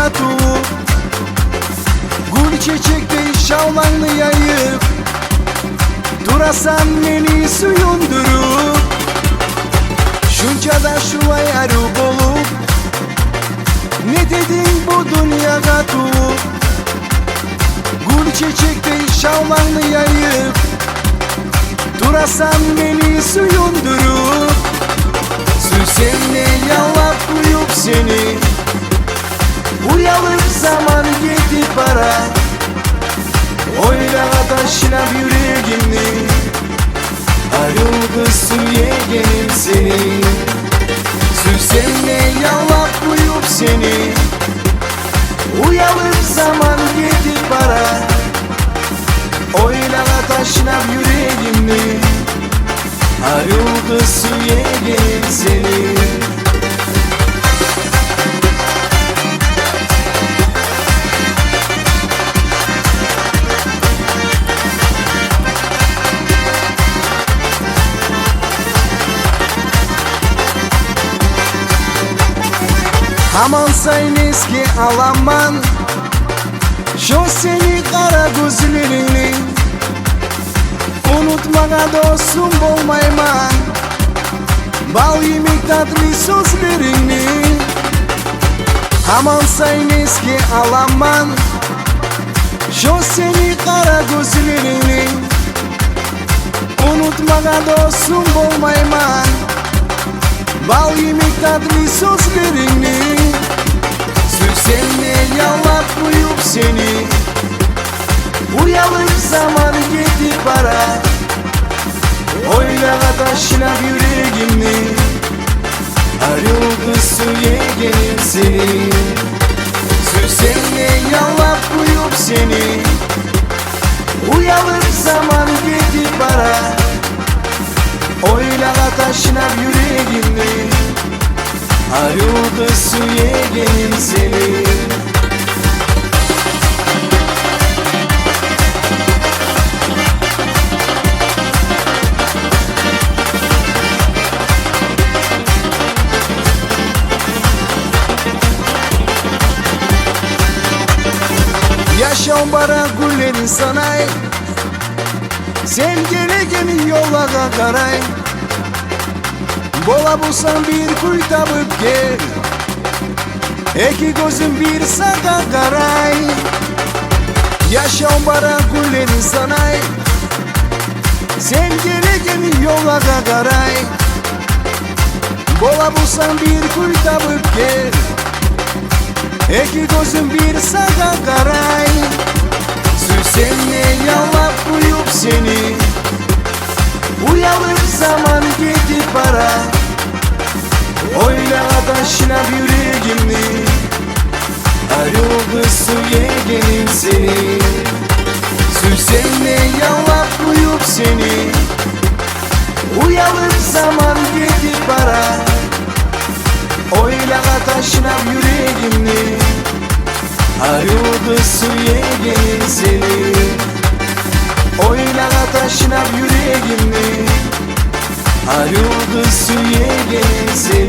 tutup gül çiçekte şavlanlı yayıp durasan beni suyundurup şunca da şulay arı bolup ne dedin bu dünyada tutup gül çiçekte şavlanlı yayıp durasan beni suyundurup Süsenle yalap uyup seni uyalıp zaman gitti para Oyla taşınap yüreğimni ayrıldı süyegenim seni Süsenle yalap uyup seni uyalıp zaman gitti para Oyla taşınap yüreğimni ayrıldı süyegenim seni Aman sayın eski alaman şu seni kara gözlerini unutmağa dostum olmayman bal yemek tatlı sözlerini Aman sayın eski alaman şu seni kara gözlerini unutmağa dostum olmayman bal yemek tatlı sözlerini Süsenle yalap uyup seni uyalıp zaman gitti para Oyla taşınap yüreğimni ayrıldı süyegenim seni Süsenle yalap uyup seni uyalıp zaman gitti para Oyla taşınap yüreğimni ayrıldı süyegenim seni Yaşam bara güllerin sanay sen gelegeni yola karay Bola bulsan bir kuy tabıp gel İki gözüm bir sağa karay Yaşam bara güllerin sanay sen gelegeni yola karay Bola bulsan bir kuy tabıp gel İki gözüm bir sağa karay Süsenle yalap uyup seni uyalıp zaman gitti para Oyla taşınap yüreğimni ayrıldı süyegenim seni Süsenle yalap uyup seni uyalıp zaman gitti para Oyla taşınap yüreğimni ayrıldı süyegenim seni Oyla taşınap yüreğimni ayrıldı süyegenim seni